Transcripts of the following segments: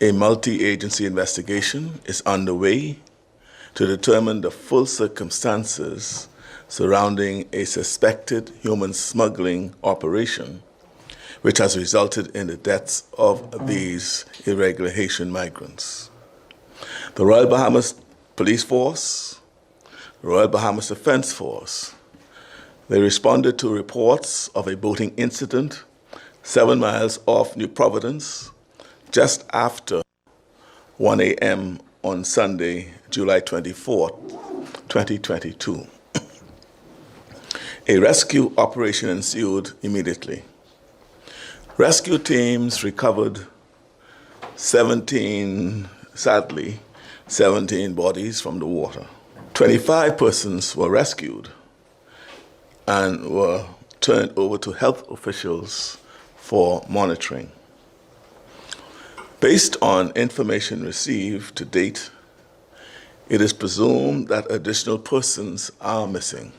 A multi-agency investigation is underway to determine the full circumstances surrounding a suspected human smuggling operation which has resulted in the deaths of these irregular Haitian migrants. The Royal Bahamas Police Force, the Royal Bahamas Defense Force, they responded to reports of a boating incident 7 miles off New Providence just after 1 a.m. on Sunday, July 24, 2022. A rescue operation ensued immediately. Rescue teams recovered 17 bodies from the water. 25 persons were rescued and were turned over to health officials for monitoring. Based on information received to date, it is presumed that additional persons are missing.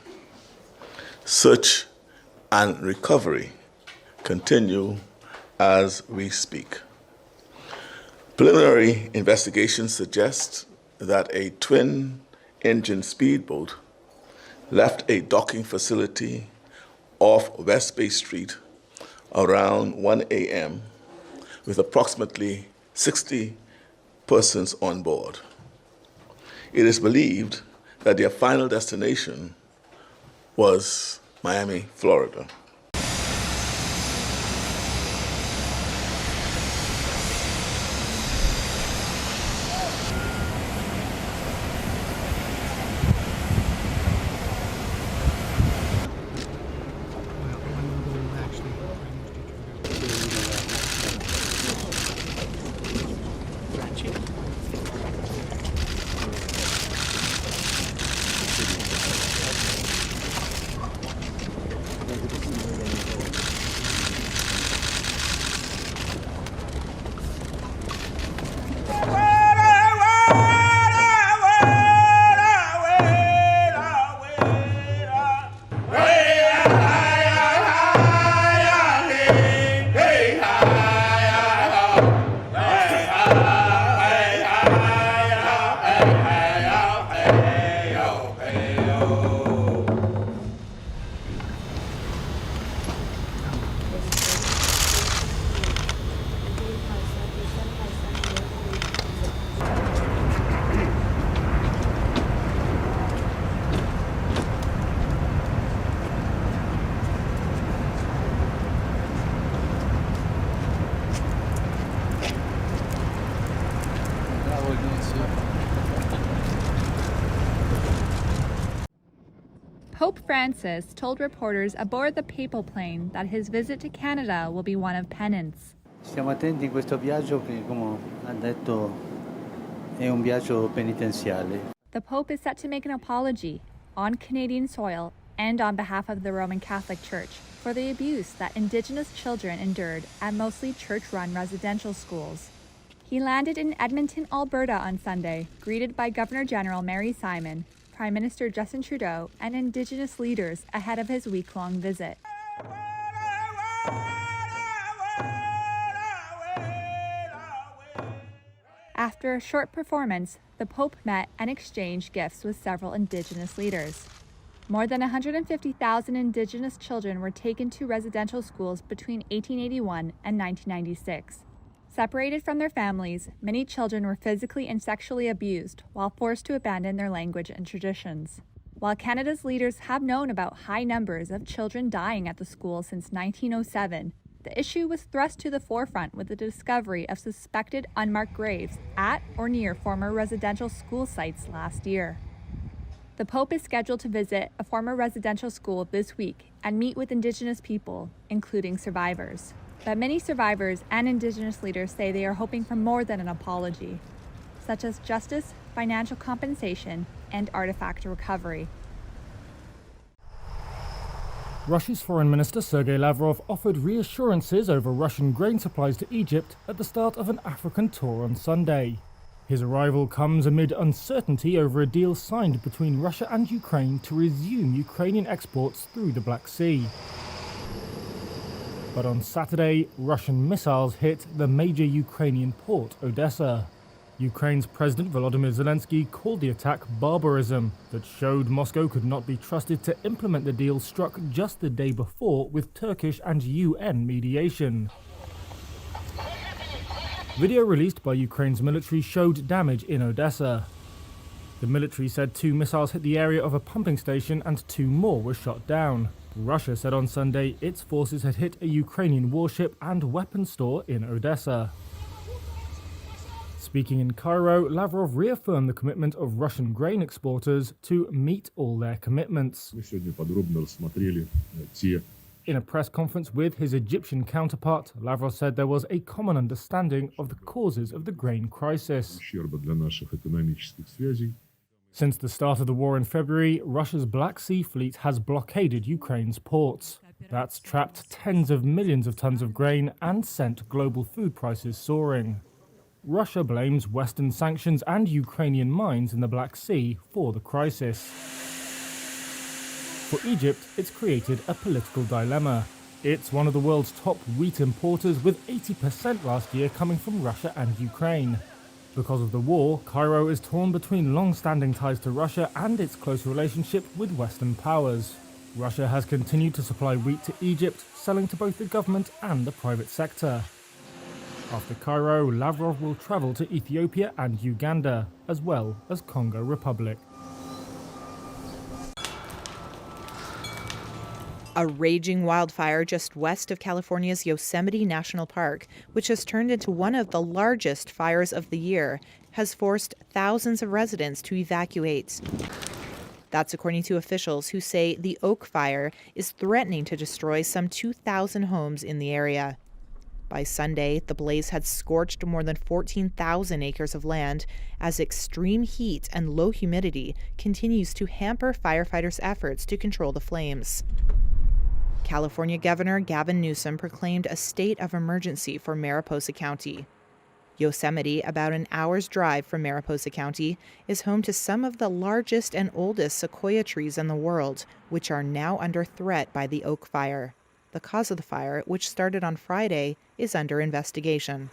Search and recovery continue as we speak. Preliminary investigations suggest that a twin-engine speedboat left a docking facility off West Bay Street around 1 a.m. with approximately 60 persons on board. It is believed that their final destination was Miami, Florida. Pope Francis told reporters aboard the papal plane that his visit to Canada will be one of penance. Stiamo attenti in questo viaggio che, come ha detto, è un viaggio penitenziale. The Pope is set to make an apology on Canadian soil and on behalf of the Roman Catholic Church for the abuse that Indigenous children endured at mostly church-run residential schools. He landed in Edmonton, Alberta on Sunday, greeted by Governor General Mary Simon, Prime Minister Justin Trudeau, and Indigenous leaders ahead of his week-long visit. After a short performance, the Pope met and exchanged gifts with several Indigenous leaders. More than 150,000 Indigenous children were taken to residential schools between 1881 and 1996. Separated from their families, many children were physically and sexually abused while forced to abandon their language and traditions. While Canada's leaders have known about high numbers of children dying at the school since 1907, the issue was thrust to the forefront with the discovery of suspected unmarked graves at or near former residential school sites last year. The Pope is scheduled to visit a former residential school this week and meet with Indigenous people, including survivors. But many survivors and Indigenous leaders say they are hoping for more than an apology, such as justice, financial compensation, and artifact recovery. Russia's Foreign Minister Sergei Lavrov offered reassurances over Russian grain supplies to Egypt at the start of an African tour on Sunday. His arrival comes amid uncertainty over a deal signed between Russia and Ukraine to resume Ukrainian exports through the Black Sea. But on Saturday, Russian missiles hit the major Ukrainian port, Odessa. Ukraine's President Volodymyr Zelensky called the attack barbarism that showed Moscow could not be trusted to implement the deal struck just the day before with Turkish and UN mediation. Video released by Ukraine's military showed damage in Odessa. The military said 2 missiles hit the area of a pumping station and 2 more were shot down. Russia said on Sunday its forces had hit a Ukrainian warship and weapons store in Odessa. Speaking in Cairo, Lavrov reaffirmed the commitment of Russian grain exporters to meet all their commitments. In a press conference with his Egyptian counterpart, Lavrov said there was a common understanding of the causes of the grain crisis. Since the start of the war in February, Russia's Black Sea fleet has blockaded Ukraine's ports. That's trapped tens of millions of tons of grain and sent global food prices soaring. Russia blames Western sanctions and Ukrainian mines in the Black Sea for the crisis. For Egypt, it's created a political dilemma. It's one of the world's top wheat importers, with 80% last year coming from Russia and Ukraine. Because of the war, Cairo is torn between long-standing ties to Russia and its close relationship with Western powers. Russia has continued to supply wheat to Egypt, selling to both the government and the private sector. After Cairo, Lavrov will travel to Ethiopia and Uganda, as well as Congo Republic. A raging wildfire just west of California's Yosemite National Park, which has turned into one of the largest fires of the year, has forced thousands of residents to evacuate. That's according to officials who say the Oak Fire is threatening to destroy some 2,000 homes in the area. By Sunday, the blaze had scorched more than 14,000 acres of land as extreme heat and low humidity continues to hamper firefighters' efforts to control the flames. California Governor Gavin Newsom proclaimed a state of emergency for Mariposa County. Yosemite, about an hour's drive from Mariposa County, is home to some of the largest and oldest sequoia trees in the world, which are now under threat by the Oak Fire. The cause of the fire, which started on Friday, is under investigation.